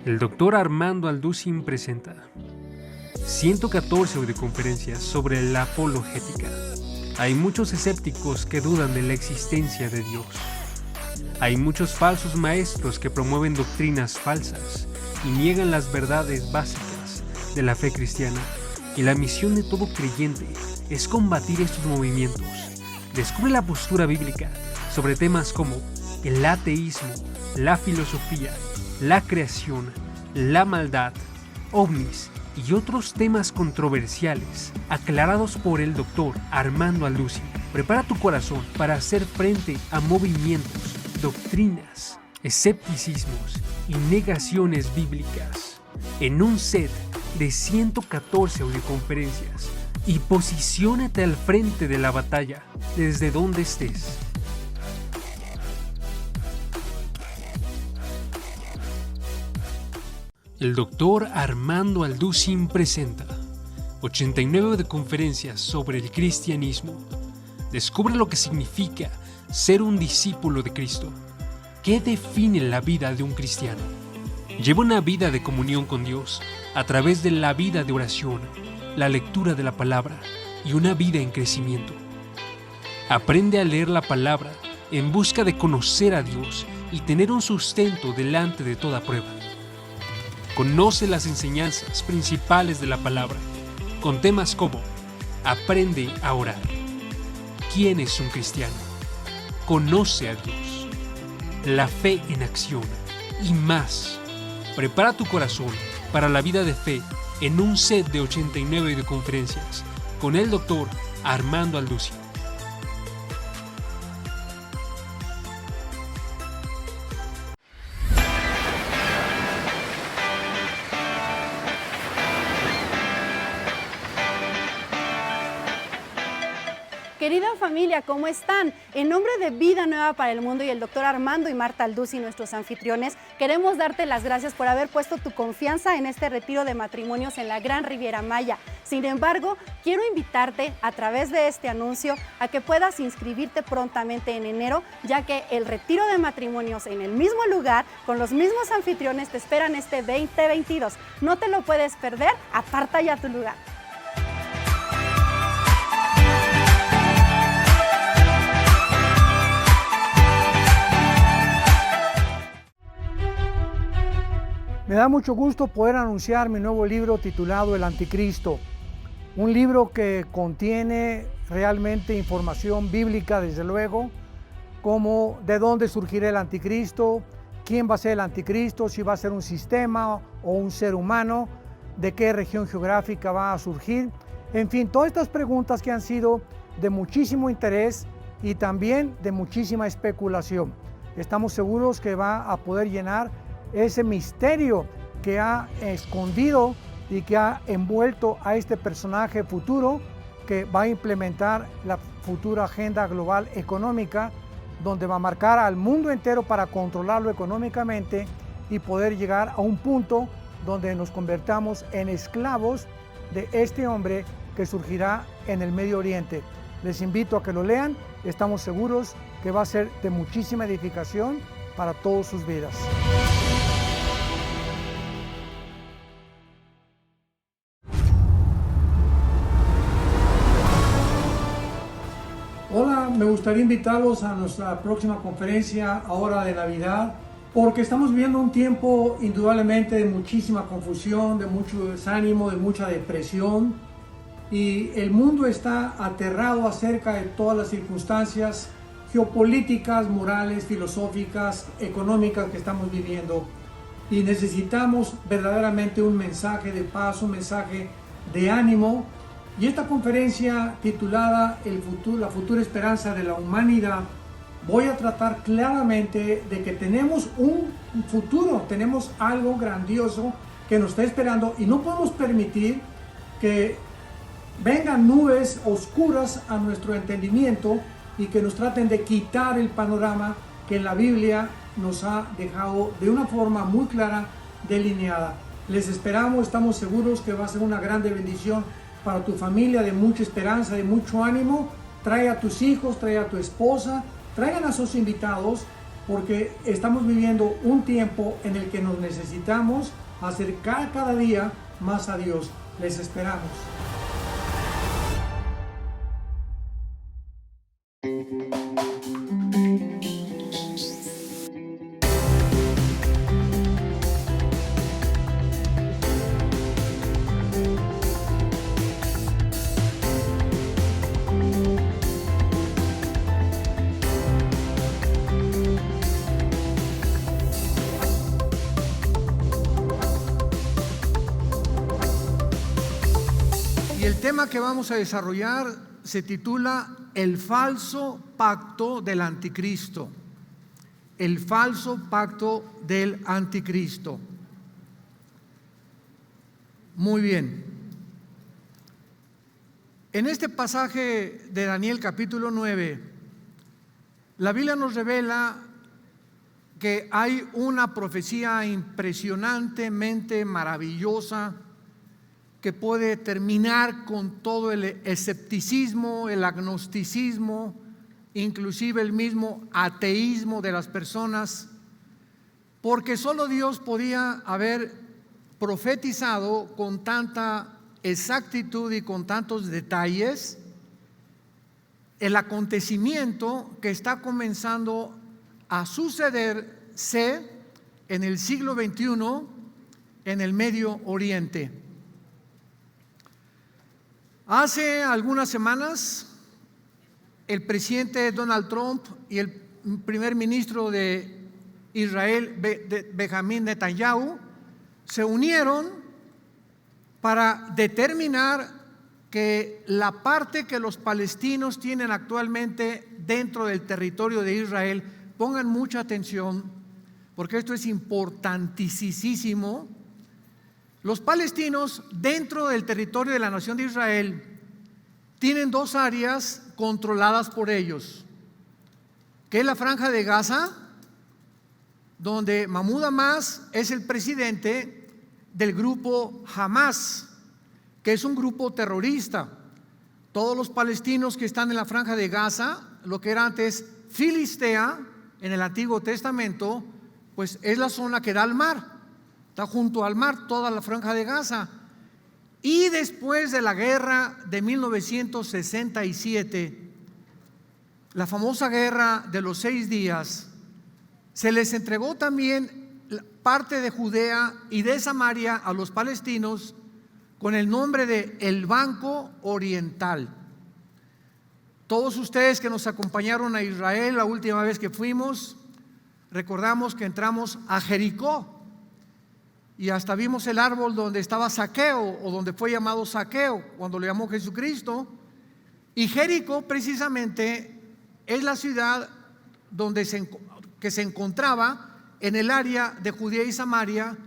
El doctor Armando Alducin presenta 114 audioconferencias sobre la apologética. Hay muchos escépticos que dudan de la existencia de Dios. Hay muchos falsos maestros que promueven doctrinas falsas y niegan las verdades básicas de la fe cristiana. Y la misión de todo creyente es combatir estos movimientos. Descubre la postura bíblica sobre temas como el ateísmo, la filosofía, la creación, la maldad, ovnis y otros temas controversiales aclarados por el doctor Armando Alducin. Prepara tu corazón para hacer frente a movimientos, doctrinas, escepticismos y negaciones bíblicas en un set de 114 audioconferencias y posiciónate al frente de la batalla desde donde estés. El doctor Armando Alducin presenta 89 de conferencias sobre el cristianismo. Descubre lo que significa ser un discípulo de Cristo. ¿Qué define la vida de un cristiano? Lleva una vida de comunión con Dios a través de la vida de oración, la lectura de la palabra y una vida en crecimiento. Aprende a leer la palabra en busca de conocer a Dios y tener un sustento delante de toda prueba. Conoce las enseñanzas principales de la palabra, con temas como aprende a orar, ¿quién es un cristiano? Conoce a Dios, la fe en acción y más. Prepara tu corazón para la vida de fe en un set de 89 de conferencias con el doctor Armando Alducin. Querida familia, ¿cómo están? En nombre de Vida Nueva para el Mundo y el doctor Armando y Marta Alducin, nuestros anfitriones, queremos darte las gracias por haber puesto tu confianza en este retiro de matrimonios en la Gran Riviera Maya. Sin embargo, quiero invitarte a través de este anuncio a que puedas inscribirte prontamente en enero, ya que el retiro de matrimonios en el mismo lugar, con los mismos anfitriones, te esperan este 2022. No te lo puedes perder, aparta ya tu lugar. Me da mucho gusto poder anunciar mi nuevo libro titulado El Anticristo, un libro que contiene realmente información bíblica, desde luego, como de dónde surgirá el anticristo, quién va a ser el anticristo, si va a ser un sistema o un ser humano, de qué región geográfica va a surgir, en fin, todas estas preguntas que han sido de muchísimo interés y también de muchísima especulación. Estamos seguros que va a poder llenar ese misterio que ha escondido y que ha envuelto a este personaje futuro que va a implementar la futura agenda global económica, donde va a marcar al mundo entero para controlarlo económicamente y poder llegar a un punto donde nos convertamos en esclavos de este hombre que surgirá en el Medio Oriente. Les invito a que lo lean, estamos seguros que va a ser de muchísima edificación para todas sus vidas. Hola, me gustaría invitarlos a nuestra próxima conferencia ahora de Navidad, porque estamos viviendo un tiempo indudablemente de muchísima confusión, de mucho desánimo, de mucha depresión, y el mundo está aterrado acerca de todas las circunstancias geopolíticas, morales, filosóficas, económicas que estamos viviendo, y necesitamos verdaderamente un mensaje de paz, un mensaje de ánimo. Y esta conferencia titulada La futura esperanza de la humanidad, voy a tratar claramente de que tenemos un futuro, tenemos algo grandioso que nos está esperando y no podemos permitir que vengan nubes oscuras a nuestro entendimiento y que nos traten de quitar el panorama que la Biblia nos ha dejado de una forma muy clara, delineada. Les esperamos, estamos seguros que va a ser una grande bendición para tu familia, de mucha esperanza, de mucho ánimo. Trae a tus hijos, trae a tu esposa, traigan a sus invitados, porque estamos viviendo un tiempo en el que nos necesitamos acercar cada día más a Dios. Les esperamos. Y el tema que vamos a desarrollar se titula El falso pacto del anticristo. El falso pacto del anticristo. Muy bien. En este pasaje de Daniel capítulo 9, la Biblia nos revela que hay una profecía impresionantemente maravillosa que puede terminar con todo el escepticismo, el agnosticismo, inclusive el mismo ateísmo de las personas, porque solo Dios podía haber profetizado con tanta exactitud y con tantos detalles el acontecimiento que está comenzando a sucederse en el siglo XXI en el Medio Oriente. Hace algunas semanas, el presidente Donald Trump y el primer ministro de Israel, Benjamín Netanyahu, se unieron para determinar que la parte que los palestinos tienen actualmente dentro del territorio de Israel, pongan mucha atención, porque esto es importantísimo. Los palestinos dentro del territorio de la nación de Israel tienen dos áreas controladas por ellos, que es la Franja de Gaza, donde Mahmoud Abbas es el presidente del grupo Hamas, que es un grupo terrorista. Todos los palestinos que están en la Franja de Gaza, lo que era antes Filistea en el Antiguo Testamento, pues es la zona que da al mar. Está junto al mar toda la Franja de Gaza. Y después de la guerra de 1967, la famosa guerra de los 6 días, se les entregó también parte de Judea y de Samaria a los palestinos con el nombre de el Banco Oriental. Todos ustedes que nos acompañaron a Israel la última vez que fuimos, recordamos que entramos a Jericó y hasta vimos el árbol donde estaba Zaqueo, o donde fue llamado Zaqueo cuando lo llamó Jesucristo. Y Jericó precisamente es la ciudad donde que se encontraba en el área de Judea y Samaria,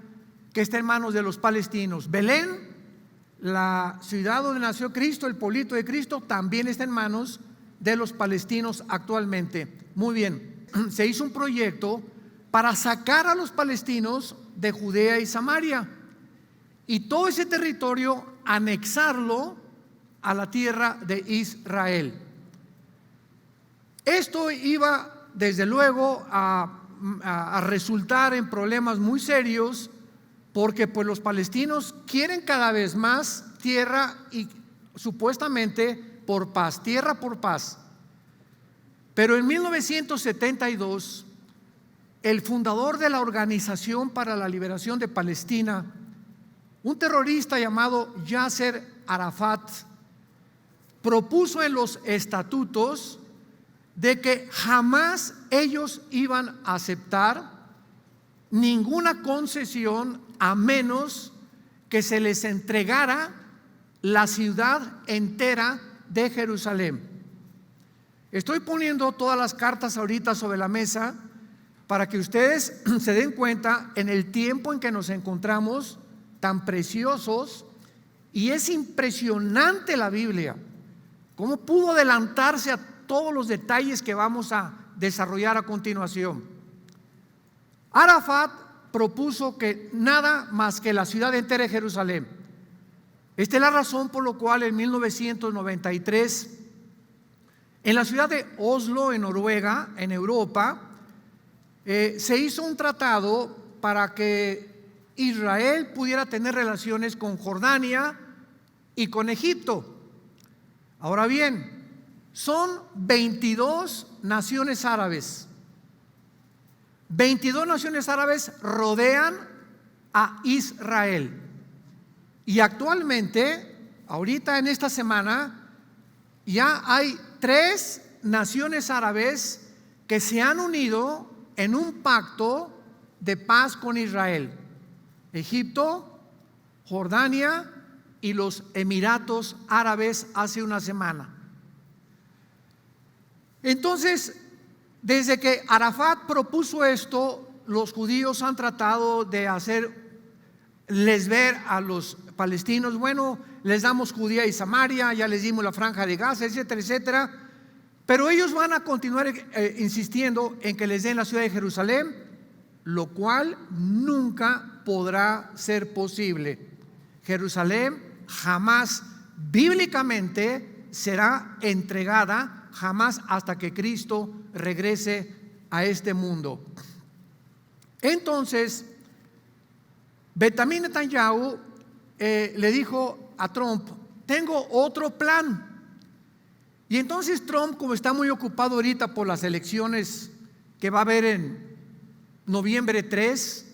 que está en manos de los palestinos. Belén, la ciudad donde nació Cristo, el pueblito de Cristo, también está en manos de los palestinos actualmente. Muy bien, se hizo un proyecto para sacar a los palestinos de Judea y Samaria y todo ese territorio anexarlo a la tierra de Israel. Esto iba desde luego a resultar en problemas muy serios, porque pues los palestinos quieren cada vez más tierra y supuestamente por paz, tierra por paz. Pero en 1972 el fundador de la Organización para la Liberación de Palestina, un terrorista llamado Yasser Arafat, propuso en los estatutos de que jamás ellos iban a aceptar ninguna concesión a menos que se les entregara la ciudad entera de Jerusalén. Estoy poniendo todas las cartas ahorita sobre la mesa para que ustedes se den cuenta en el tiempo en que nos encontramos tan preciosos, y es impresionante la Biblia, cómo pudo adelantarse a todos los detalles que vamos a desarrollar a continuación. Arafat propuso que nada más que la ciudad entera de Jerusalén. Esta es la razón por la cual en 1993, en la ciudad de Oslo, en Noruega, en Europa, se hizo un tratado para que Israel pudiera tener relaciones con Jordania y con Egipto. Ahora bien, son 22 naciones árabes. 22 naciones árabes rodean a Israel. Y actualmente, ahorita en esta semana, ya hay 3 naciones árabes que se han unido en un pacto de paz con Israel: Egipto, Jordania y los Emiratos Árabes hace una semana. Entonces, desde que Arafat propuso esto, los judíos han tratado de hacerles ver a los palestinos: bueno, les damos Judea y Samaria, ya les dimos la franja de Gaza, etcétera, etcétera. Pero ellos van a continuar insistiendo en que les den la ciudad de Jerusalén, lo cual nunca podrá ser posible. Jerusalén jamás bíblicamente será entregada, jamás, hasta que Cristo regrese a este mundo. Entonces, Benjamín Netanyahu le dijo a Trump: tengo otro plan. Y entonces Trump, como está muy ocupado ahorita por las elecciones que va a haber en noviembre 3,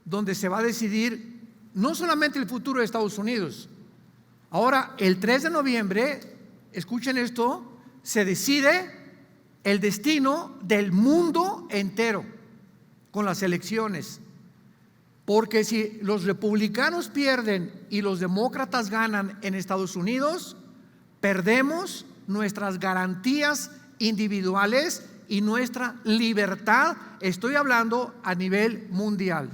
donde se va a decidir no solamente el futuro de Estados Unidos. Ahora, el 3 de noviembre, escuchen esto, se decide el destino del mundo entero con las elecciones. Porque si los republicanos pierden y los demócratas ganan en Estados Unidos, perdemos nuestras garantías individuales y nuestra libertad. Estoy hablando a nivel mundial.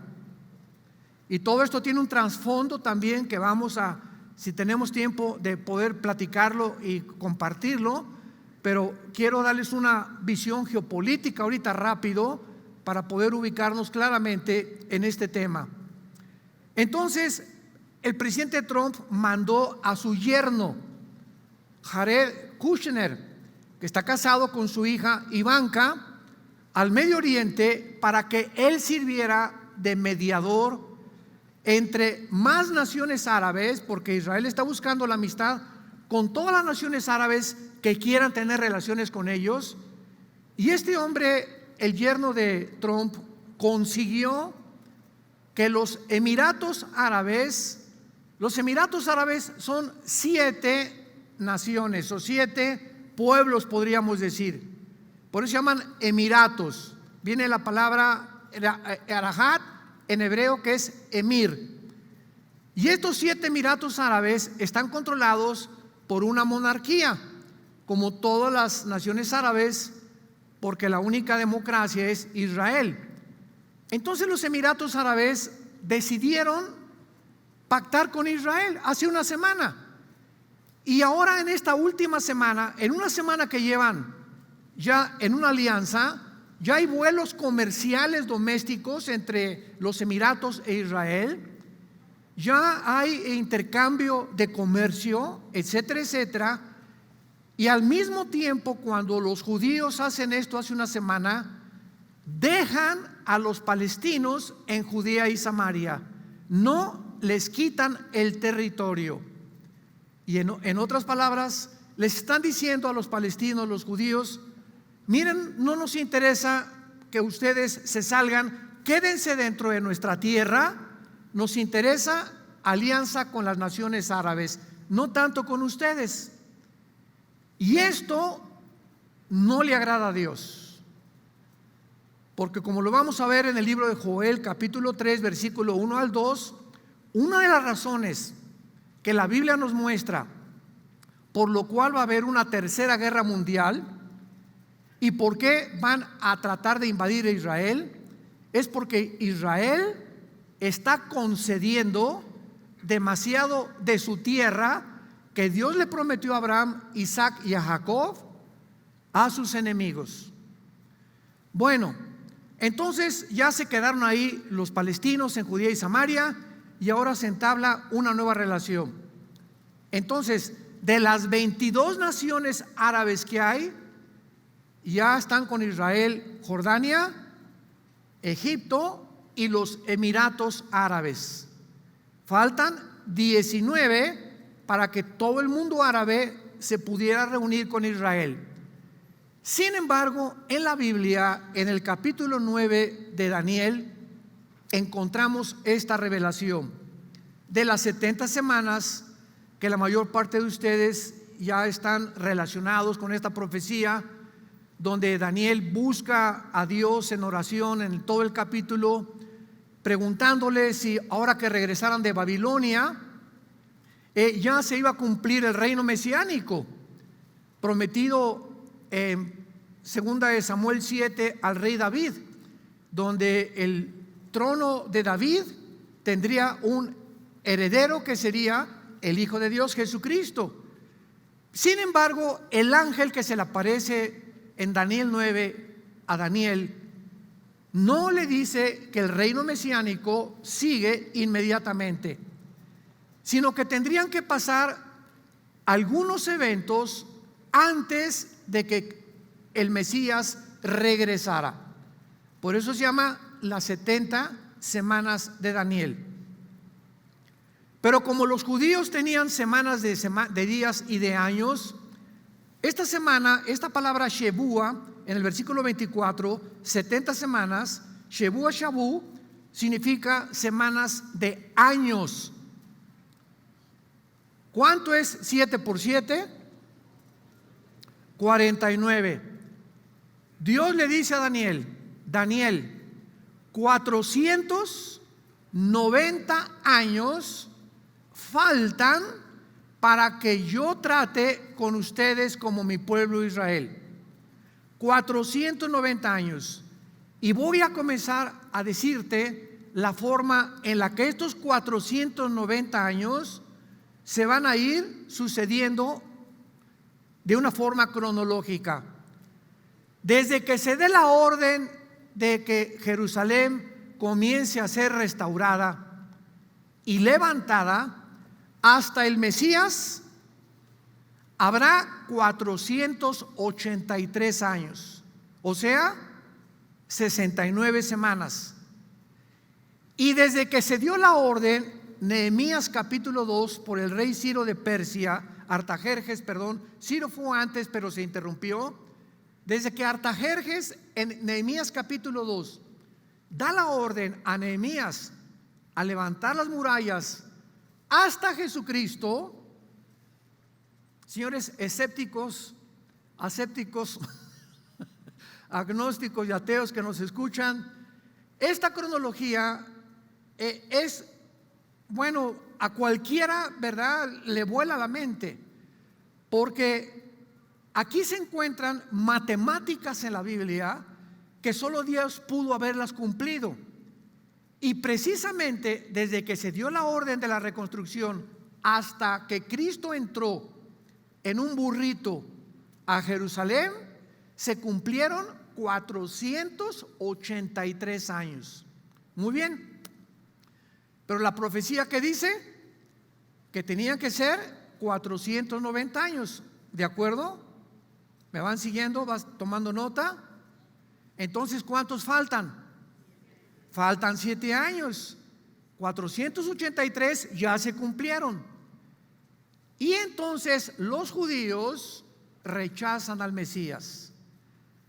Y todo esto tiene un trasfondo también que vamos a, si tenemos tiempo, de poder platicarlo y compartirlo, pero quiero darles una visión geopolítica ahorita rápido para poder ubicarnos claramente en este tema. Entonces, el presidente Trump mandó a su yerno, Jared Kushner, que está casado con su hija Ivanka, al Medio Oriente para que él sirviera de mediador entre más naciones árabes, porque Israel está buscando la amistad con todas las naciones árabes que quieran tener relaciones con ellos. Y este hombre, el yerno de Trump, consiguió que los Emiratos Árabes son 7 naciones o 7 pueblos, podríamos decir. Por eso se llaman Emiratos. Viene la palabra Arahat en hebreo, que es emir. Y estos 7 Emiratos Árabes están controlados por una monarquía, como todas las naciones árabes, porque la única democracia es Israel. Entonces los Emiratos Árabes decidieron pactar con Israel hace una semana. Y ahora en esta última semana, en una semana que llevan ya en una alianza, ya hay vuelos comerciales domésticos entre los Emiratos e Israel, ya hay intercambio de comercio, etcétera, etcétera. Y al mismo tiempo, cuando los judíos hacen esto hace una semana, dejan a los palestinos en Judea y Samaria, no les quitan el territorio. Y en otras palabras, les están diciendo a los palestinos, los judíos: miren, no nos interesa que ustedes se salgan, quédense dentro de nuestra tierra, nos interesa alianza con las naciones árabes, no tanto con ustedes. Y esto no le agrada a Dios, porque como lo vamos a ver en el libro de Joel, capítulo 3, versículo 1 al 2, una de las razones que la Biblia nos muestra por lo cual va a haber una tercera guerra mundial y por qué van a tratar de invadir a Israel, es porque Israel está concediendo demasiado de su tierra que Dios le prometió a Abraham, Isaac y a Jacob, a sus enemigos. Bueno, entonces ya se quedaron ahí los palestinos en Judea y Samaria y ahora se entabla una nueva relación. Entonces, de las 22 naciones árabes que hay, ya están con Israel Jordania, Egipto y los Emiratos Árabes. Faltan 19 para que todo el mundo árabe se pudiera reunir con Israel. Sin embargo, en la Biblia, en el capítulo 9 de Daniel, encontramos esta revelación de las 70 semanas que la mayor parte de ustedes ya están relacionados con esta profecía, donde Daniel busca a Dios en oración en todo el capítulo, preguntándole si ahora que regresaran de Babilonia ya se iba a cumplir el reino mesiánico prometido en 2 de Samuel 7 al rey David, donde el trono de David tendría un heredero que sería el Hijo de Dios, Jesucristo. Sin embargo, el ángel que se le aparece en Daniel 9 a Daniel no le dice que el reino mesiánico sigue inmediatamente, sino que tendrían que pasar algunos eventos antes de que el Mesías regresara. Por eso se llama las 70 semanas de Daniel. Pero como los judíos tenían semanas de días y de años, esta semana, esta palabra Shebúa, en el versículo 24, 70 semanas, Shebúa Shabú, significa semanas de años. ¿Cuánto es 7 por 7? 49. Dios le dice a Daniel, 490 años faltan para que yo trate con ustedes como mi pueblo Israel. 490 años. Y voy a comenzar a decirte la forma en la que estos 490 años se van a ir sucediendo de una forma cronológica. Desde que se dé la orden de que Jerusalén comience a ser restaurada y levantada, hasta el Mesías habrá 483 años, o sea, 69 semanas. Y desde que se dio la orden, Nehemías capítulo 2, por el rey Ciro de Persia, Ciro fue antes pero se interrumpió. Desde que Artajerjes en Nehemías capítulo 2 da la orden a Nehemías a levantar las murallas hasta Jesucristo, señores escépticos, asépticos, agnósticos y ateos que nos escuchan, esta cronología es, bueno, a cualquiera, ¿verdad?, le vuela la mente, porque aquí se encuentran matemáticas en la Biblia que solo Dios pudo haberlas cumplido. Y precisamente desde que se dio la orden de la reconstrucción hasta que Cristo entró en un burrito a Jerusalén, se cumplieron 483 años. Muy bien. Pero la profecía que dice que tenían que ser 490 años. ¿De acuerdo? ¿Me van siguiendo? ¿Vas tomando nota? Entonces, ¿cuántos faltan? Faltan 7 años. 483 ya se cumplieron. Y entonces los judíos rechazan al Mesías.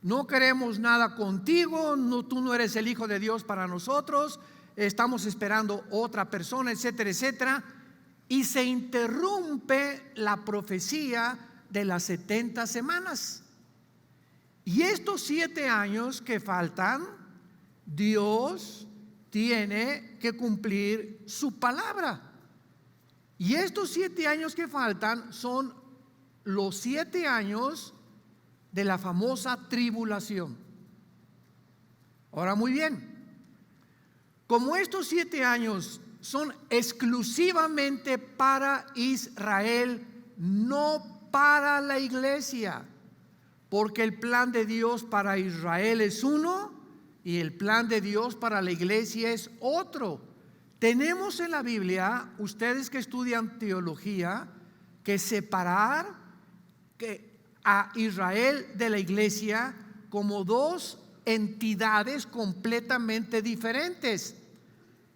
No queremos nada contigo, tú no eres el Hijo de Dios para nosotros, estamos esperando otra persona, etcétera, etcétera. Y se interrumpe la profecía de las 70 semanas. Y estos 7 años que faltan, Dios tiene que cumplir su palabra. Y estos 7 años que faltan son los 7 años de la famosa tribulación. Ahora, muy bien, como estos 7 años son exclusivamente para Israel, no para la iglesia, porque el plan de Dios para Israel es uno y el plan de Dios para la iglesia es otro. Tenemos en la Biblia, ustedes que estudian teología, que separar a Israel de la iglesia como dos entidades completamente diferentes.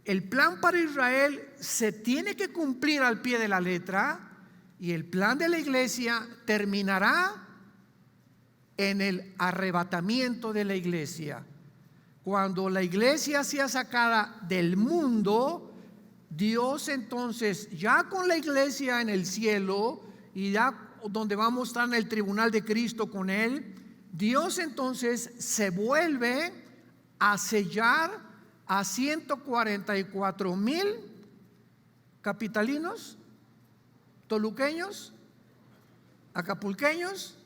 El plan para Israel se tiene que cumplir al pie de la letra, y el plan de la iglesia terminará en el arrebatamiento de la iglesia. Cuando la iglesia sea sacada del mundo, Dios entonces, ya con la iglesia en el cielo y ya donde vamos a estar en el tribunal de Cristo con Él, Dios entonces se vuelve a sellar a 144,000 capitalinos, toluqueños, acapulqueños,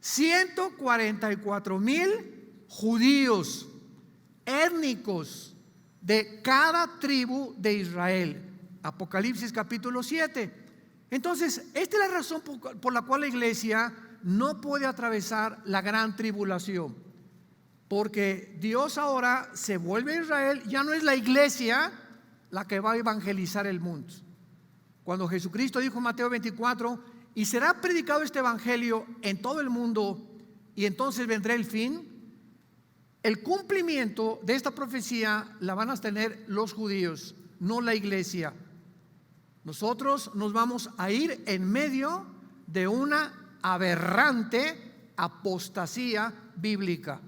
144,000 judíos étnicos de cada tribu de Israel. Apocalipsis capítulo 7. Entonces, esta es la razón por la cual la iglesia no puede atravesar la gran tribulación, porque Dios ahora se vuelve a Israel. Ya no es la iglesia la que va a evangelizar el mundo. Cuando Jesucristo dijo en Mateo 24: y será predicado este evangelio en todo el mundo, y entonces vendrá el fin. El cumplimiento de esta profecía la van a tener los judíos, no la iglesia. Nosotros nos vamos a ir en medio de una aberrante apostasía bíblica,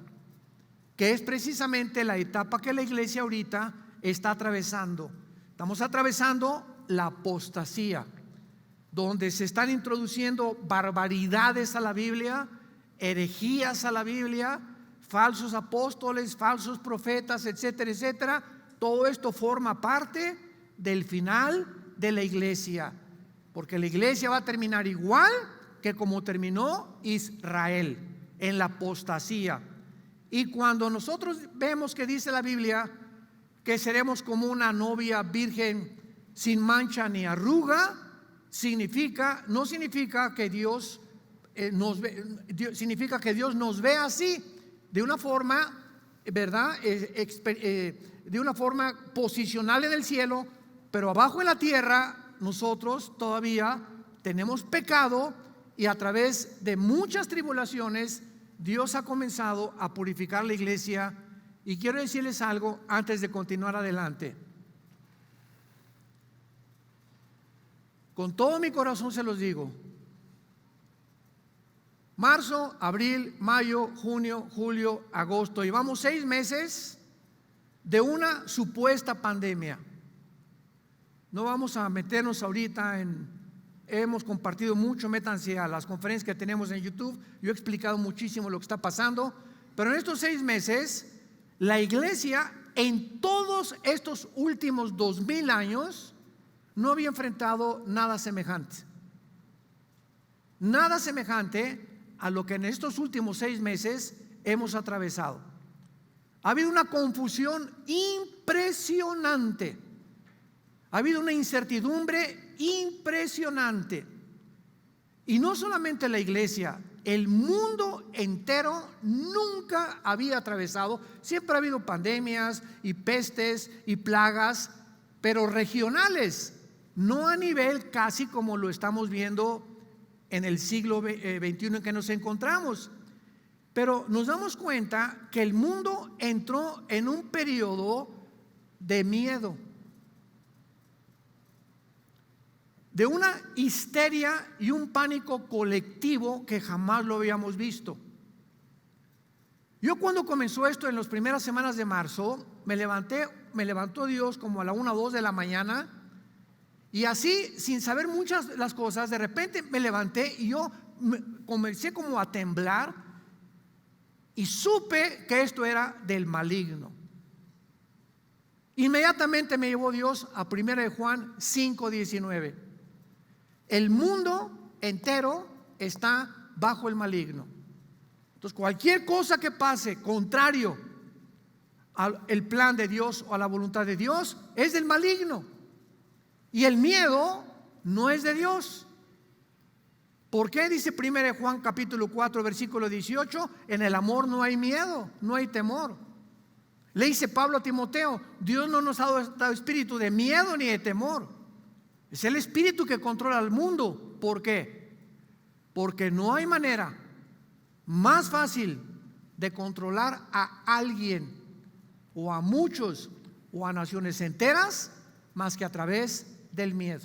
que es precisamente la etapa que la iglesia ahorita está atravesando. Estamos atravesando la apostasía, donde se están introduciendo barbaridades a la Biblia, herejías a la Biblia, falsos apóstoles, falsos profetas, etcétera, etcétera. Todo esto forma parte del final de la iglesia, porque la iglesia va a terminar igual que como terminó Israel, en la apostasía. Y cuando nosotros vemos que dice la Biblia que seremos como una novia virgen sin mancha ni arruga, no significa que Dios significa que Dios nos ve así, de una forma, ¿verdad? De una forma posicional en el cielo, pero abajo en la tierra nosotros todavía tenemos pecado, y a través de muchas tribulaciones Dios ha comenzado a purificar la iglesia. Y quiero decirles algo antes de continuar adelante. Con todo mi corazón se los digo: marzo, abril, mayo, junio, julio, agosto, llevamos 6 meses de una supuesta pandemia. No vamos a meternos ahorita hemos compartido mucho, métanse a las conferencias que tenemos en YouTube. Yo he explicado muchísimo lo que está pasando, pero en estos 6 meses la iglesia en todos estos últimos 2000 años no había enfrentado nada semejante. Nada semejante a lo que en estos últimos 6 meses hemos atravesado. Ha habido una confusión impresionante. Ha habido una incertidumbre impresionante. Y no solamente la iglesia, el mundo entero nunca había atravesado. Siempre ha habido pandemias y pestes y plagas, pero regionales, no a nivel casi como lo estamos viendo en el siglo XXI en que nos encontramos. Pero nos damos cuenta que el mundo entró en un periodo de miedo, de una histeria y un pánico colectivo que jamás lo habíamos visto. Yo, cuando comenzó esto en las primeras semanas de marzo, me levantó Dios como a la 1 o 2 de la mañana, y así, sin saber muchas las cosas, de repente me levanté y yo comencé como a temblar, y supe que esto era del maligno. Inmediatamente me llevó Dios a 1 de Juan 5:19. El mundo entero está bajo el maligno. Entonces, cualquier cosa que pase contrario al plan de Dios o a la voluntad de Dios es del maligno. Y el miedo no es de Dios. ¿Por qué? Dice 1 de Juan capítulo 4 versículo 18: en el amor no hay miedo, no hay temor. Le dice Pablo a Timoteo: Dios no nos ha dado espíritu de miedo ni de temor. Es el espíritu que controla al mundo. ¿Por qué? Porque no hay manera más fácil de controlar a alguien o a muchos o a naciones enteras más que a través del miedo.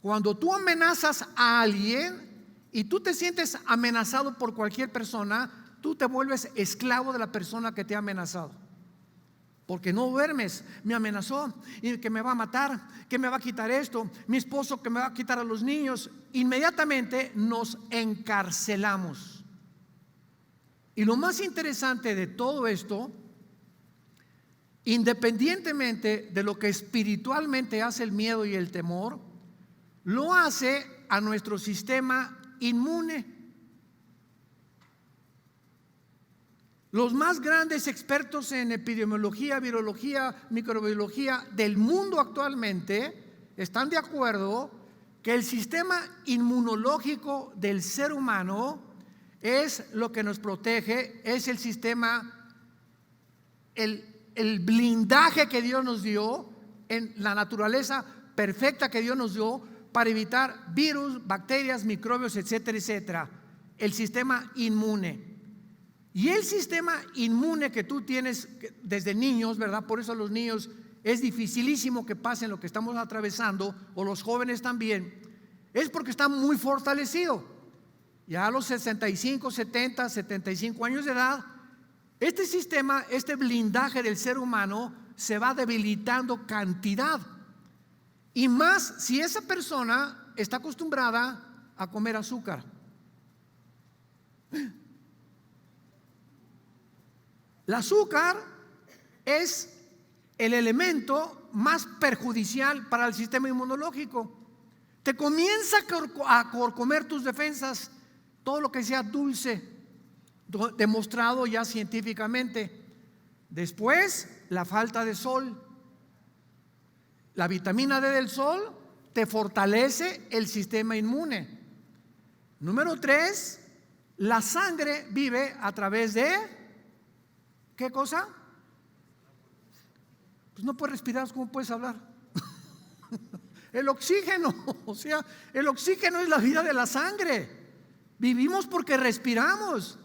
Cuando tú amenazas a alguien y tú te sientes amenazado por cualquier persona, tú te vuelves esclavo de la persona que te ha amenazado. Porque no duermes, me amenazó y que me va a matar, que me va a quitar esto, mi esposo que me va a quitar a los niños. Inmediatamente nos encarcelamos. Y lo más interesante de todo esto, independientemente de lo que espiritualmente hace el miedo y el temor, lo hace a nuestro sistema inmune. Los más grandes expertos en epidemiología, virología, microbiología del mundo actualmente están de acuerdo que el sistema inmunológico del ser humano es lo que nos protege, es el sistema, el blindaje que Dios nos dio en la naturaleza perfecta que Dios nos dio para evitar virus, bacterias, microbios, etcétera, etcétera. El sistema inmune. Y el sistema inmune que tú tienes desde niños, ¿verdad? Por eso a los niños es dificilísimo que pasen lo que estamos atravesando, o los jóvenes también, es porque está muy fortalecido. Ya a los 65, 70, 75 años de edad, este sistema, este blindaje del ser humano se va debilitando cantidad. Y más si esa persona está acostumbrada a comer azúcar. El azúcar es el elemento más perjudicial para el sistema inmunológico. Te comienza a comer tus defensas, todo lo que sea dulce, demostrado ya científicamente. Después, la falta de sol. La vitamina D del sol te fortalece el sistema inmune. Número 3, la sangre vive a través de ¿qué cosa? Pues no puedes respirar, ¿cómo puedes hablar? El oxígeno, o sea, el oxígeno es la vida de la sangre. Vivimos porque respiramos.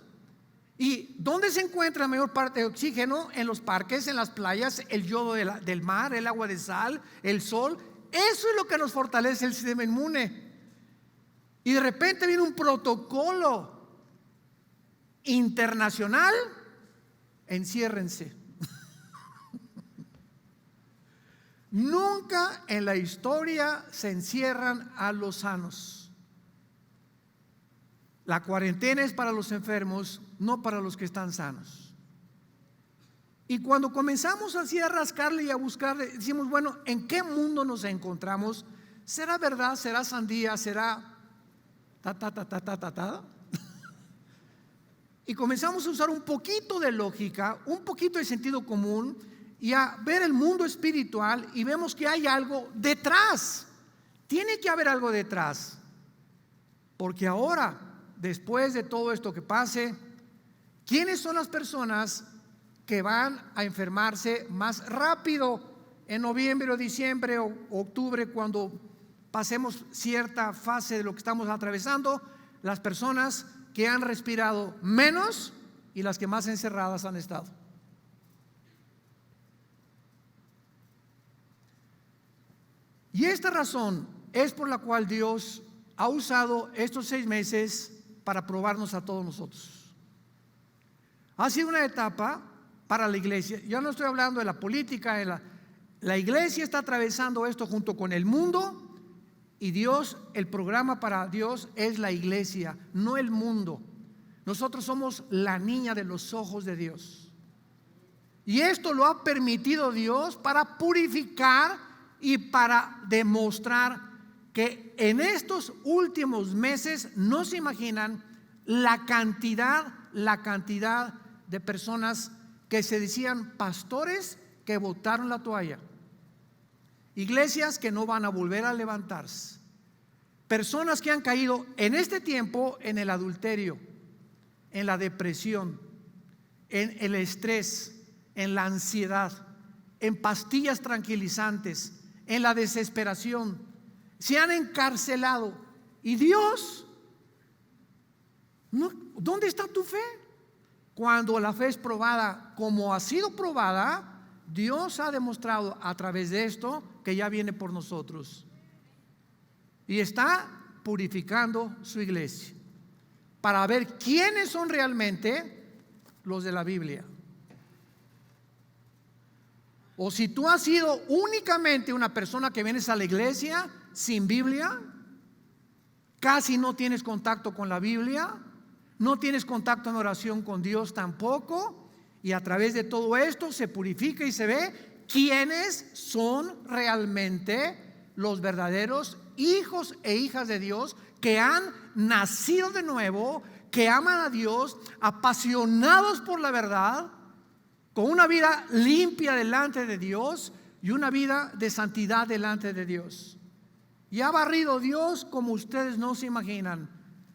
¿Y dónde se encuentra la mayor parte de oxígeno? En los parques, en las playas, el yodo del mar, el agua de sal, el sol. Eso es lo que nos fortalece el sistema inmune. Y de repente viene un protocolo internacional. Enciérrense. Nunca en la historia se encierran a los sanos. La cuarentena es para los enfermos, no para los que están sanos. Y cuando comenzamos así a rascarle y a buscar, decimos, bueno, ¿en qué mundo nos encontramos? ¿Será verdad? ¿Será sandía? ¿Será ta? Y comenzamos a usar un poquito de lógica, un poquito de sentido común y a ver el mundo espiritual, y vemos que hay algo detrás. Tiene que haber algo detrás. Porque ahora, después de todo esto que pase, ¿quiénes son las personas que van a enfermarse más rápido en noviembre o diciembre o octubre, cuando pasemos cierta fase de lo que estamos atravesando? Las personas que han respirado menos y las que más encerradas han estado. Y esta razón es por la cual Dios ha usado estos 6 meses para probarnos a todos nosotros. Ha sido una etapa para la iglesia. Yo no estoy hablando de la política, la iglesia está atravesando esto junto con el mundo. Y Dios, el programa para Dios es la iglesia, no el mundo. Nosotros somos la niña de los ojos de Dios. Y esto lo ha permitido Dios para purificar y para demostrar que en estos últimos meses no se imaginan la cantidad de personas que se decían pastores que botaron la toalla. Iglesias que no van a volver a levantarse. Personas que han caído en este tiempo en el adulterio, en la depresión, en el estrés, en la ansiedad, en pastillas tranquilizantes, en la desesperación. Se han encarcelado. Y Dios, ¿dónde está tu fe? cuando la fe es probada como ha sido probada, Dios ha demostrado a través de esto que ya viene por nosotros y está purificando su iglesia para ver quiénes son realmente los de la Biblia. O si tú has sido únicamente una persona que vienes a la iglesia sin Biblia, casi no tienes contacto con la Biblia, no tienes contacto en oración con Dios tampoco, y a través de todo esto se purifica y se ve quiénes son realmente los verdaderos hijos e hijas de Dios que han nacido de nuevo, que aman a Dios, apasionados por la verdad, con una vida limpia delante de Dios y una vida de santidad delante de Dios. Y ha barrido Dios como ustedes no se imaginan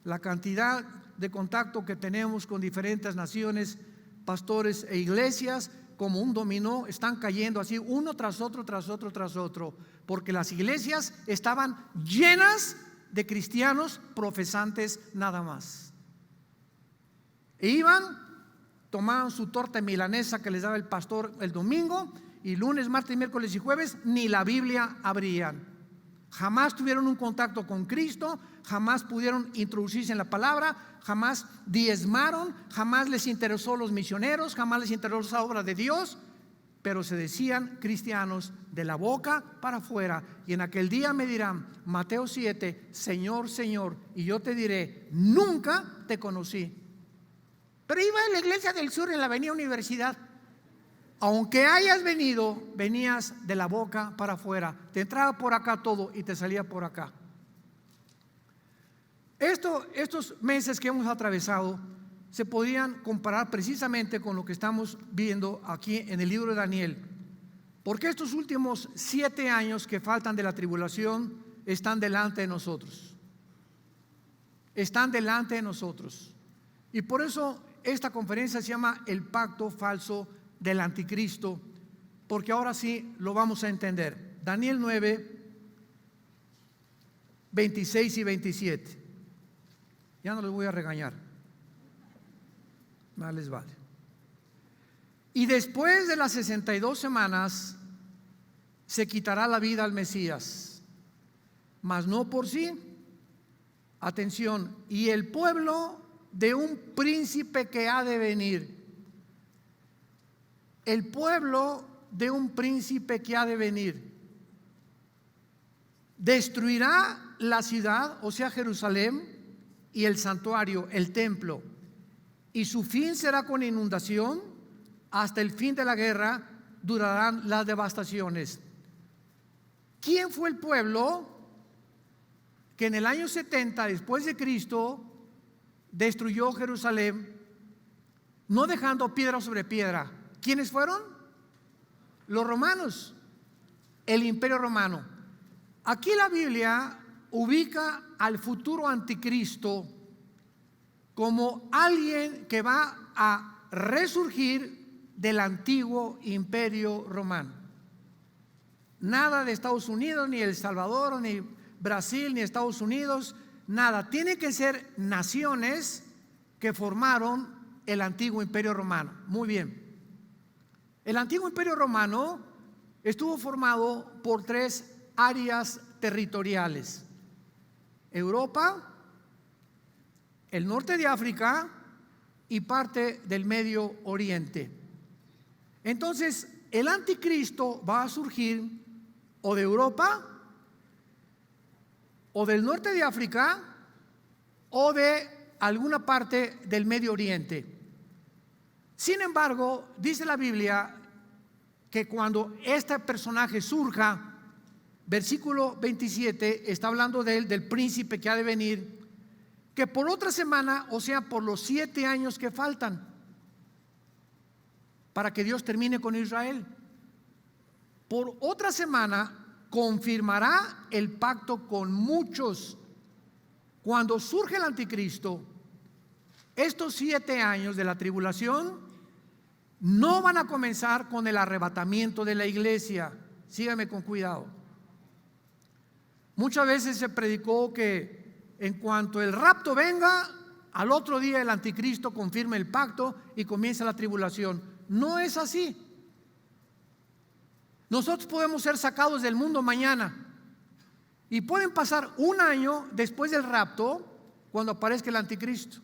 la cantidad de contacto que tenemos con diferentes naciones, pastores e iglesias, como un dominó, están cayendo así uno tras otro, tras otro, tras otro, porque las iglesias estaban llenas de cristianos profesantes nada más. E iban, tomaban su torta milanesa que les daba el pastor el domingo, y lunes, martes, miércoles y jueves ni la Biblia abrían. Jamás tuvieron un contacto con Cristo, jamás pudieron introducirse en la palabra, jamás diezmaron, jamás les interesó los misioneros, jamás les interesó la obra de Dios, pero se decían cristianos de la boca para afuera. Y en aquel día me dirán, Mateo 7, Señor, Señor, y yo te diré, nunca te conocí. Pero iba a la iglesia del sur en la avenida Universidad. Aunque hayas venido, venías de la boca para afuera. Te entraba por acá todo y te salía por acá. Estos meses que hemos atravesado se podrían comparar precisamente con lo que estamos viendo aquí en el libro de Daniel. Porque estos últimos 7 años que faltan de la tribulación están delante de nosotros. Están delante de nosotros. Y por eso esta conferencia se llama El Pacto Falso del Anticristo, porque ahora sí lo vamos a entender. Daniel 9, 26 y 27. Ya no les voy a regañar, más les vale. Y después de las 62 semanas se quitará la vida al Mesías, mas no por sí. Atención, y el pueblo de un príncipe que ha de venir. El pueblo de un príncipe que ha de venir destruirá la ciudad, o sea Jerusalén, y el santuario, el templo, y su fin será con inundación. Hasta el fin de la guerra durarán las devastaciones. ¿Quién fue el pueblo que en el año 70 después de Cristo destruyó Jerusalén, no dejando piedra sobre piedra? ¿Quiénes fueron? Los romanos, el imperio romano. Aquí la Biblia ubica al futuro anticristo como alguien que va a resurgir del antiguo imperio romano. Nada de Estados Unidos, ni El Salvador, ni Brasil, ni Estados Unidos, nada. Tienen que ser naciones que formaron el antiguo imperio romano. Muy bien. El antiguo imperio romano estuvo formado por 3 áreas territoriales: Europa, el norte de África y parte del Medio Oriente. Entonces, el anticristo va a surgir o de Europa, o del norte de África, o de alguna parte del Medio Oriente. Sin embargo, dice la Biblia que cuando este personaje surja, versículo 27 está hablando de él, del príncipe que ha de venir, que por otra semana, o sea, por los 7 años que faltan para que Dios termine con Israel, por otra semana confirmará el pacto con muchos. Cuando surge el anticristo, estos 7 años de la tribulación no van a comenzar con el arrebatamiento de la iglesia. Sígame con cuidado. Muchas veces se predicó que en cuanto el rapto venga, al otro día el anticristo confirma el pacto y comienza la tribulación. No es así. Nosotros podemos ser sacados del mundo mañana y pueden pasar un año después del rapto cuando aparezca el anticristo,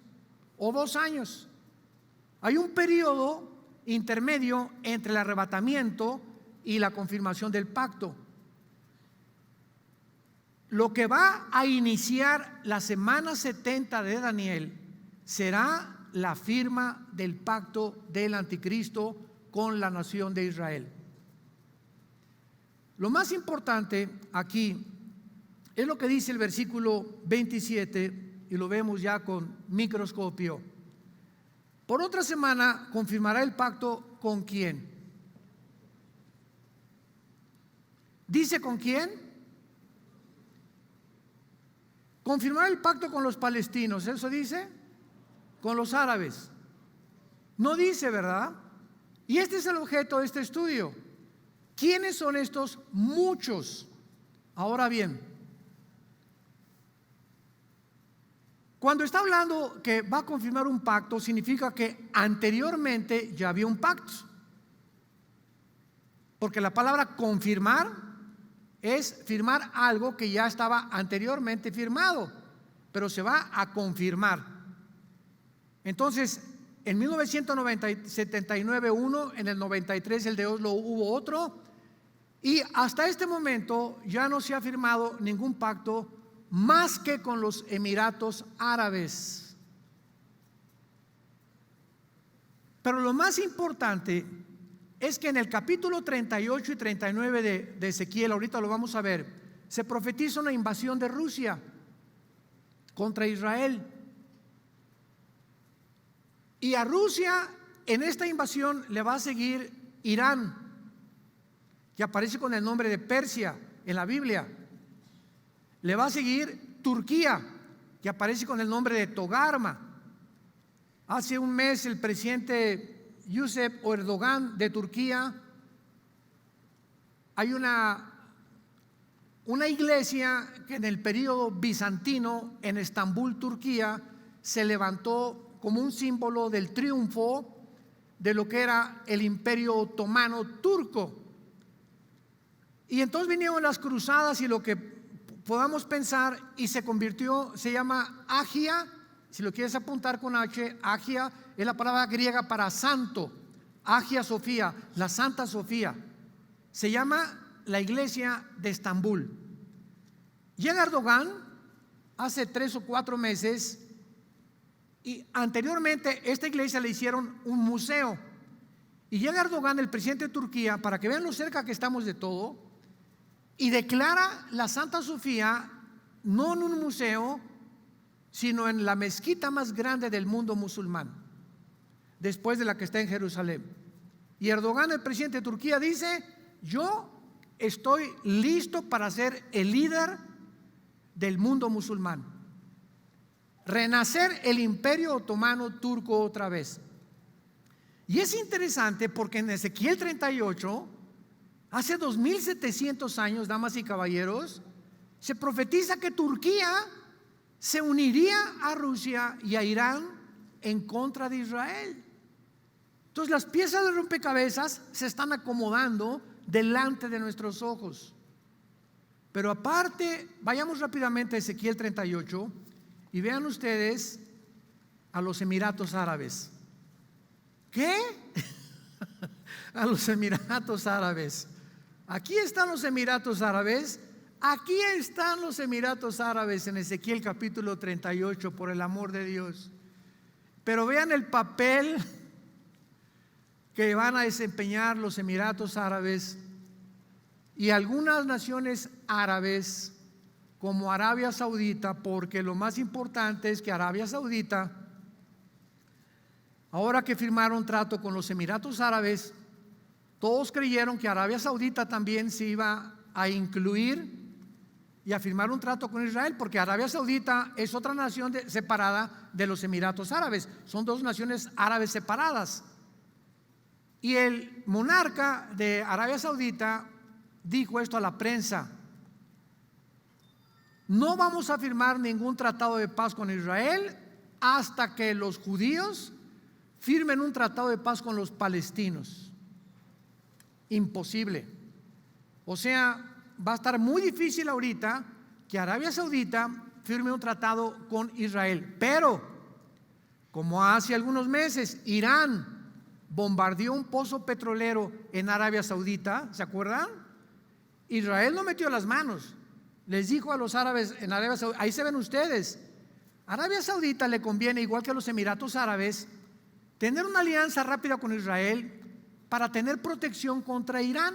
o 2 años. Hay un periodo intermedio entre el arrebatamiento y la confirmación del pacto. Lo que va a iniciar la semana 70 de Daniel será la firma del pacto del anticristo con la nación de Israel. Lo más importante aquí es lo que dice el versículo 27, y lo vemos ya con microscopio. Por otra semana confirmará el pacto ¿con quién? ¿Dice con quién? Confirmará el pacto con los palestinos, ¿eso dice? Con los árabes. No dice, ¿verdad? Y este es el objeto de este estudio. ¿Quiénes son estos muchos? Ahora bien, cuando está hablando que va a confirmar un pacto, significa que anteriormente ya había un pacto. Porque la palabra confirmar es firmar algo que ya estaba anteriormente firmado, pero se va a confirmar. Entonces, en 1979 uno, en el 93 el de Oslo hubo otro, y hasta este momento ya no se ha firmado ningún pacto más que con los Emiratos Árabes. Pero lo más importante es que en el capítulo 38 y 39 de Ezequiel, ahorita lo vamos a ver, se profetiza una invasión de Rusia contra Israel. Y a Rusia en esta invasión le va a seguir Irán, que aparece con el nombre de Persia en la Biblia. Le va a seguir Turquía, que aparece con el nombre de Togarma. Hace un mes el presidente Recep Erdogan de Turquía, hay una iglesia que en el periodo bizantino en Estambul, Turquía, se levantó como un símbolo del triunfo de lo que era el imperio otomano turco. Y entonces vinieron las cruzadas y lo que podamos pensar, y se convirtió, se llama Agia. Si lo quieres apuntar con H, Agia es la palabra griega para santo. Agia Sofía, la Santa Sofía. Se llama la iglesia de Estambul. Llega Erdogan hace 3 o 4 meses, y anteriormente esta iglesia le hicieron un museo. Y llega Erdogan, el presidente de Turquía, para que vean lo cerca que estamos de todo, y declara la Santa Sofía no en un museo, sino en la mezquita más grande del mundo musulmán, después de la que está en Jerusalén. Y Erdogan, el presidente de Turquía, dice: yo estoy listo para ser el líder del mundo musulmán, renacer el imperio otomano turco otra vez. Y es interesante porque en Ezequiel 38, hace 2700 años, damas y caballeros, se profetiza que Turquía se uniría a Rusia y a Irán en contra de Israel. Entonces las piezas de rompecabezas se están acomodando delante de nuestros ojos. Pero aparte, vayamos rápidamente a Ezequiel 38 y vean ustedes a los Emiratos Árabes. ¿Qué? A los Emiratos Árabes. Aquí están los Emiratos Árabes. Aquí están los Emiratos Árabes en Ezequiel capítulo 38, por el amor de Dios. Pero vean el papel que van a desempeñar los Emiratos Árabes y algunas naciones árabes como Arabia Saudita, porque lo más importante es que Arabia Saudita, ahora que firmaron trato con los Emiratos Árabes, todos creyeron que Arabia Saudita también se iba a incluir y a firmar un trato con Israel, porque Arabia Saudita es otra nación separada de los Emiratos Árabes. Son 2 naciones árabes separadas. Y el monarca de Arabia Saudita dijo esto a la prensa: no vamos a firmar ningún tratado de paz con Israel hasta que los judíos firmen un tratado de paz con los palestinos. Imposible. O sea, va a estar muy difícil ahorita que Arabia Saudita firme un tratado con Israel. Pero, como hace algunos meses Irán bombardeó un pozo petrolero en Arabia Saudita, ¿se acuerdan? Israel no metió las manos. Les dijo a los árabes en Arabia Saudita, ahí se ven ustedes, Arabia Saudita le conviene, igual que a los Emiratos Árabes, tener una alianza rápida con Israel para tener protección contra Irán,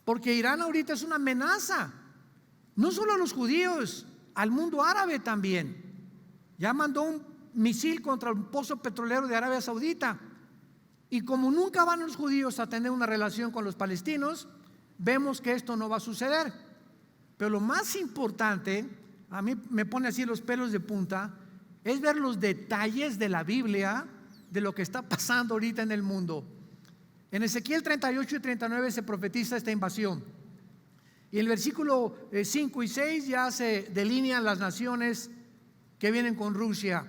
porque Irán ahorita es una amenaza, no solo a los judíos, al mundo árabe también. Ya mandó un misil contra un pozo petrolero de Arabia Saudita, y como nunca van los judíos a tener una relación con los palestinos, vemos que esto no va a suceder. Pero lo más importante, a mí me pone así los pelos de punta, es ver los detalles de la Biblia de lo que está pasando ahorita en el mundo. En Ezequiel 38 y 39 se profetiza esta invasión, y en el versículo 5 y 6 ya se delinean las naciones que vienen con Rusia.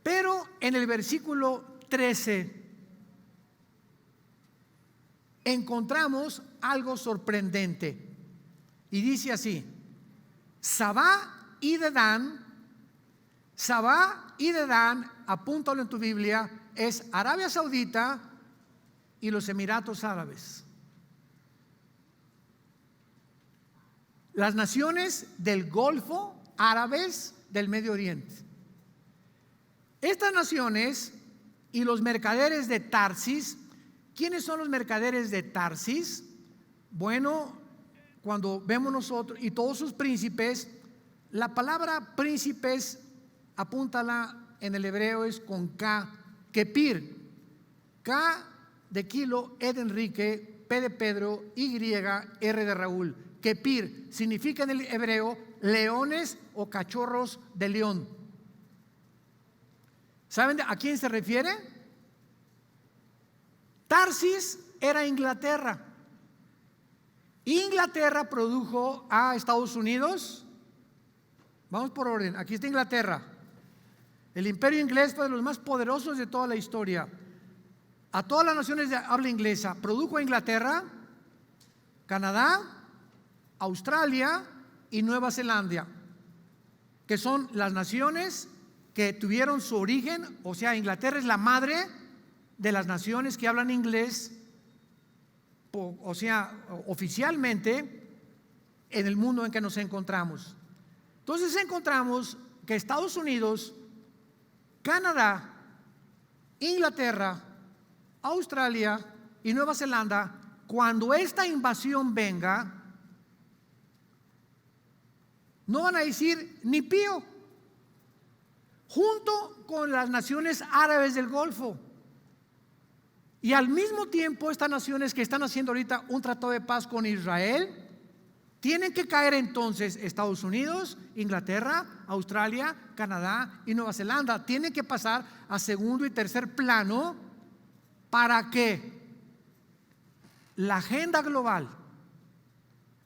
Pero en el versículo 13 encontramos algo sorprendente, y dice así: Sabá y Dedán. Sabá y Dedán, apúntalo en tu Biblia, es Arabia Saudita y los Emiratos Árabes, las naciones del Golfo, árabes del Medio Oriente. Estas naciones y los mercaderes de Tarsis. ¿Quiénes son los mercaderes de Tarsis? Bueno, cuando vemos nosotros, y todos sus príncipes, la palabra príncipes, apúntala en el hebreo, es con K, Kepir. K de kilo, E de Enrique, P de Pedro, Y, R de Raúl. Kepir significa en el hebreo leones o cachorros de león. ¿Saben a quién se refiere? Tarsis era Inglaterra. Inglaterra produjo a Estados Unidos. Vamos por orden. Aquí está Inglaterra. El imperio inglés fue de los más poderosos de toda la historia. A todas las naciones de habla inglesa produjo a Inglaterra, Canadá, Australia y Nueva Zelanda, que son las naciones que tuvieron su origen. O sea, Inglaterra es la madre de las naciones que hablan inglés, o sea, oficialmente en el mundo en que nos encontramos. Entonces encontramos que Estados Unidos, Canadá, Inglaterra, Australia y Nueva Zelanda, cuando esta invasión venga, no van a decir ni pío, junto con las naciones árabes del Golfo. Y al mismo tiempo, estas naciones que están haciendo ahorita un tratado de paz con Israel, tienen que caer entonces Estados Unidos, Inglaterra, Australia, Canadá y Nueva Zelanda. Tienen que pasar a segundo y tercer plano para que la agenda global,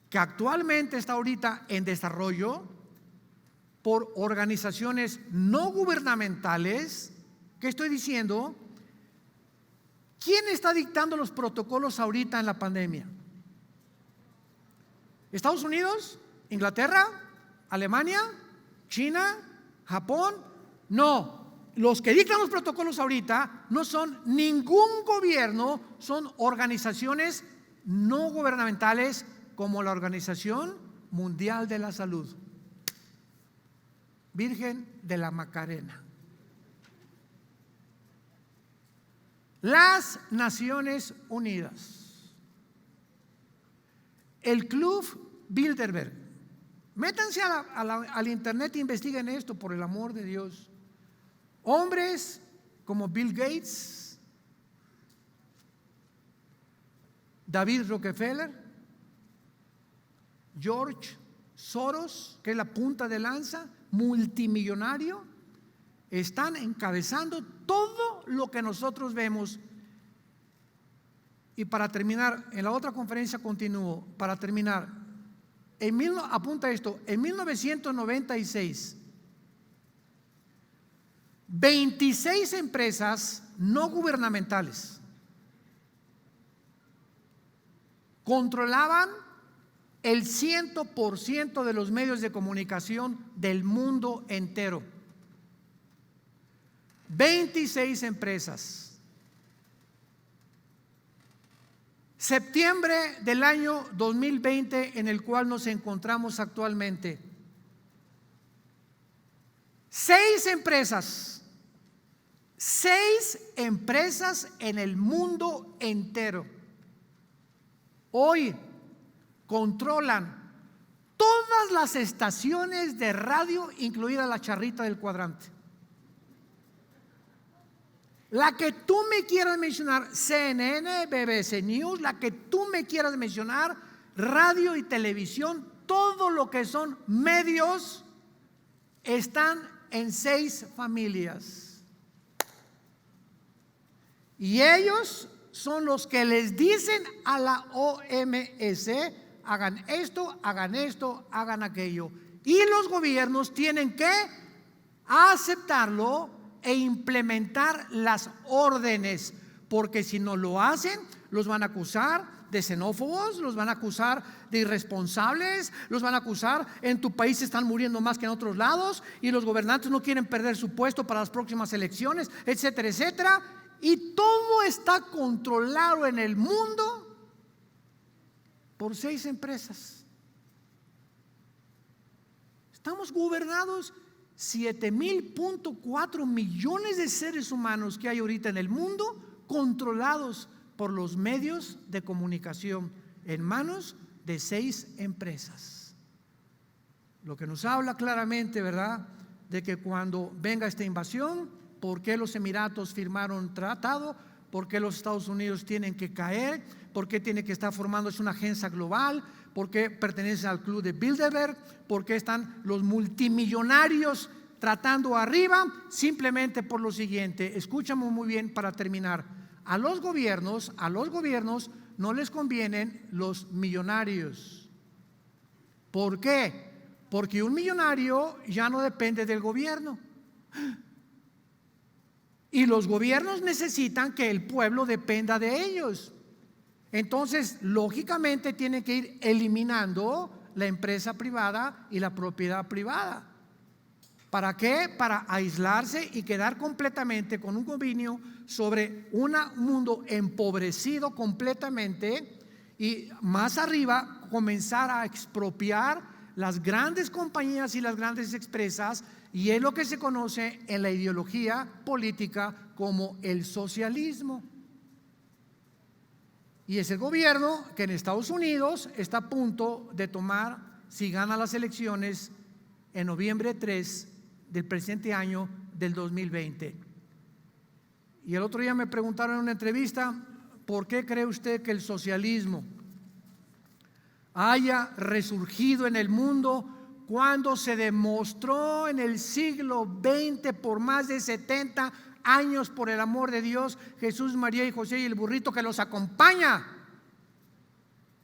que actualmente está ahorita en desarrollo por organizaciones no gubernamentales, ¿qué estoy diciendo? ¿Quién está dictando los protocolos ahorita en la pandemia? ¿Estados Unidos? ¿Inglaterra? ¿Alemania? ¿China? ¿Japón? No. Los que dictan los protocolos ahorita no son ningún gobierno, son organizaciones no gubernamentales como la Organización Mundial de la Salud, Virgen de la Macarena, las Naciones Unidas, el Club Bilderberg. Métanse al internet e investiguen esto, por el amor de Dios. Hombres como Bill Gates, David Rockefeller, George Soros, que es la punta de lanza, multimillonario, están encabezando todo lo que nosotros vemos. Y para terminar, en la otra conferencia continúo, para terminar, apunta esto, en 1996 26 empresas no gubernamentales controlaban el 100% de los medios de comunicación del mundo entero. 26 empresas. Septiembre del año 2020, en el cual nos encontramos actualmente. 6 empresas en el mundo entero hoy controlan todas las estaciones de radio, incluida la charrita del cuadrante. La que tú me quieras mencionar, CNN, BBC News, la que tú me quieras mencionar, radio y televisión, todo lo que son medios, están en 6 familias. Y ellos son los que les dicen a la OMS: hagan esto, hagan aquello. Y los gobiernos tienen que aceptarlo e implementar las órdenes, porque si no lo hacen, los van a acusar de xenófobos, los van a acusar de irresponsables, los van a acusar: en tu país se están muriendo más que en otros lados y los gobernantes no quieren perder su puesto para las próximas elecciones, etcétera, etcétera. Y todo está controlado en el mundo por 6 empresas. Estamos gobernados 7.4 millones de seres humanos que hay ahorita en el mundo, controlados por los medios de comunicación, en manos de 6 empresas. Lo que nos habla claramente, ¿verdad?, de que cuando venga esta invasión, ¿por qué los Emiratos firmaron tratado? ¿Por qué los Estados Unidos tienen que caer? ¿Por qué tiene que estar formándose una agencia global? ¿Por qué pertenecen al club de Bilderberg? ¿Por qué están los multimillonarios tratando arriba? Simplemente por lo siguiente, escúchame muy bien para terminar. A los gobiernos no les convienen los millonarios. ¿Por qué? Porque un millonario ya no depende del gobierno. Y los gobiernos necesitan que el pueblo dependa de ellos. Entonces, lógicamente, tienen que ir eliminando la empresa privada y la propiedad privada. ¿Para qué? Para aislarse y quedar completamente con un dominio sobre un mundo empobrecido completamente, y más arriba comenzar a expropiar las grandes compañías y las grandes empresas. Y es lo que se conoce en la ideología política como el socialismo. Y es el gobierno que en Estados Unidos está a punto de tomar, si gana las elecciones en noviembre 3 del presente año del 2020. Y el otro día me preguntaron en una entrevista: ¿por qué cree usted que el socialismo haya resurgido en el mundo cuando se demostró en el siglo XX, por más de 70 años, por el amor de Dios, Jesús, María y José y el burrito que los acompaña,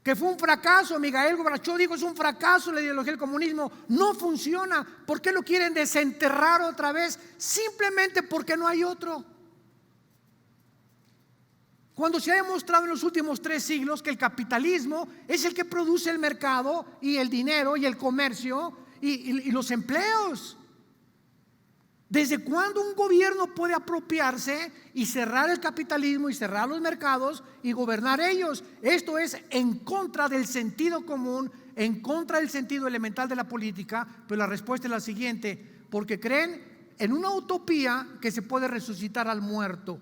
que fue un fracaso? Miguel Gorbachev dijo: es un fracaso la ideología del comunismo, no funciona. ¿Por qué lo quieren desenterrar otra vez? Simplemente porque no hay otro. Cuando se ha demostrado en los últimos 3 siglos que el capitalismo es el que produce el mercado y el dinero y el comercio y los empleos. ¿Desde cuándo un gobierno puede apropiarse y cerrar el capitalismo y cerrar los mercados y gobernar ellos? Esto es en contra del sentido común, en contra del sentido elemental de la política. Pero la respuesta es la siguiente: porque creen en una utopía que se puede resucitar al muerto,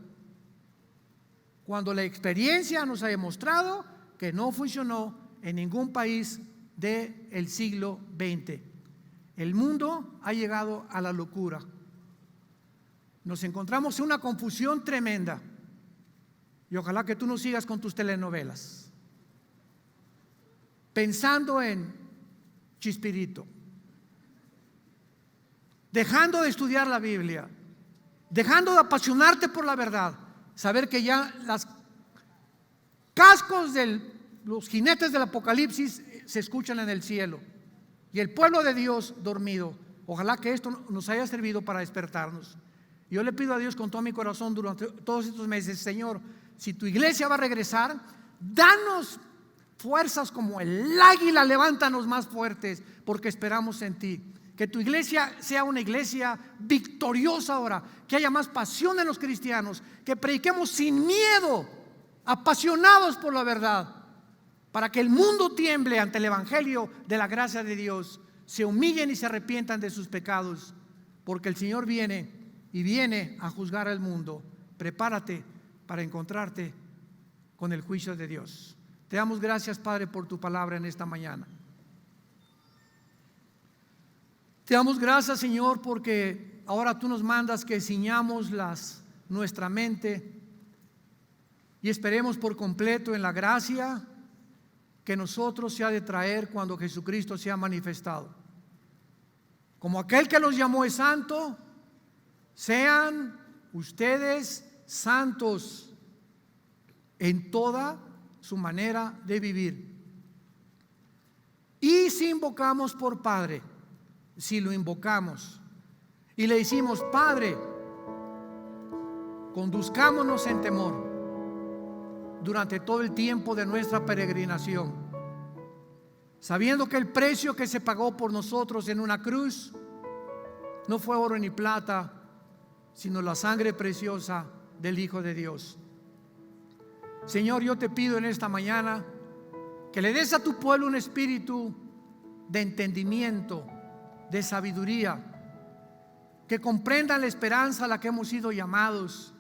cuando la experiencia nos ha demostrado que no funcionó en ningún país del siglo XX. El mundo ha llegado a la locura. Nos encontramos en una confusión tremenda. Y ojalá que tú no sigas con tus telenovelas, pensando en Chespirito, dejando de estudiar la Biblia, dejando de apasionarte por la verdad. Saber que ya los cascos de los jinetes del Apocalipsis se escuchan en el cielo y el pueblo de Dios dormido. Ojalá que esto nos haya servido para despertarnos. Yo le pido a Dios con todo mi corazón durante todos estos meses: Señor, si tu iglesia va a regresar, danos fuerzas como el águila, levántanos más fuertes, porque esperamos en ti. Que tu iglesia sea una iglesia victoriosa ahora, que haya más pasión en los cristianos, que prediquemos sin miedo, apasionados por la verdad, para que el mundo tiemble ante el evangelio de la gracia de Dios, se humillen y se arrepientan de sus pecados, porque el Señor viene y viene a juzgar al mundo. Prepárate para encontrarte con el juicio de Dios. Te damos gracias, Padre, por tu palabra en esta mañana. Te damos gracias, Señor, porque ahora tú nos mandas que ciñamos nuestra mente y esperemos por completo en la gracia que nosotros se ha de traer cuando Jesucristo sea manifestado. Como aquel que los llamó es santo, sean ustedes santos en toda su manera de vivir. Y si invocamos por Padre, si lo invocamos y le decimos: Padre, conduzcámonos en temor durante todo el tiempo de nuestra peregrinación, sabiendo que el precio que se pagó por nosotros en una cruz no fue oro ni plata, sino la sangre preciosa del Hijo de Dios. Señor, yo te pido en esta mañana que le des a tu pueblo un espíritu de entendimiento, de sabiduría, que comprendan la esperanza a la que hemos sido llamados,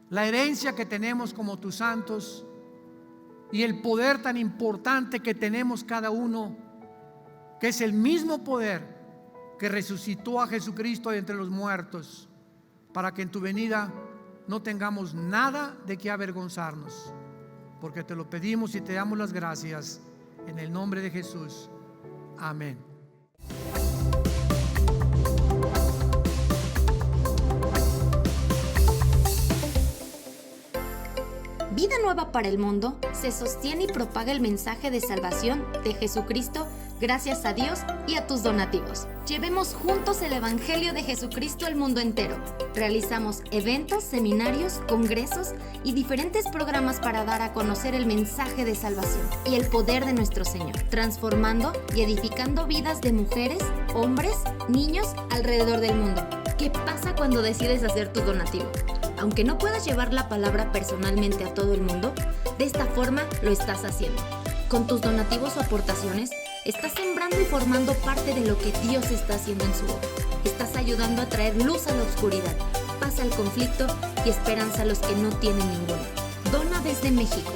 la herencia que tenemos como tus santos y el poder tan importante que tenemos cada uno, que es el mismo poder que resucitó a Jesucristo de entre los muertos, para que en tu venida no tengamos nada de qué avergonzarnos, porque te lo pedimos y te damos las gracias en el nombre de Jesús. Amén. Vida Nueva para el Mundo se sostiene y propaga el mensaje de salvación de Jesucristo gracias a Dios y a tus donativos. Llevemos juntos el Evangelio de Jesucristo al mundo entero. Realizamos eventos, seminarios, congresos y diferentes programas para dar a conocer el mensaje de salvación y el poder de nuestro Señor, transformando y edificando vidas de mujeres, hombres, niños alrededor del mundo. ¿Qué pasa cuando decides hacer tu donativo? Aunque no puedas llevar la palabra personalmente a todo el mundo, de esta forma lo estás haciendo. Con tus donativos o aportaciones, estás sembrando y formando parte de lo que Dios está haciendo en su obra. Estás ayudando a traer luz a la oscuridad, paz al conflicto y esperanza a los que no tienen ninguna. Dona desde México.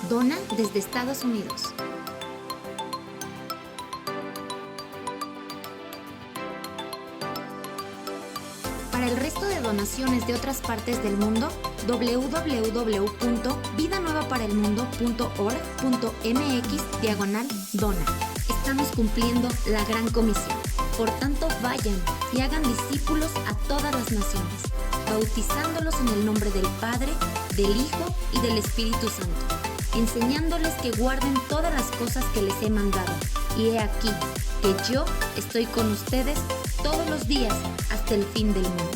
Dona desde Estados Unidos. Para el resto de donaciones de otras partes del mundo, www.vidanuevaparaelmundo.org.mx/dona. Estamos cumpliendo la gran comisión. Por tanto, vayan y hagan discípulos a todas las naciones, bautizándolos en el nombre del Padre, del Hijo y del Espíritu Santo, enseñándoles que guarden todas las cosas que les he mandado. Y he aquí que yo estoy con ustedes todos los días hasta el fin del mundo.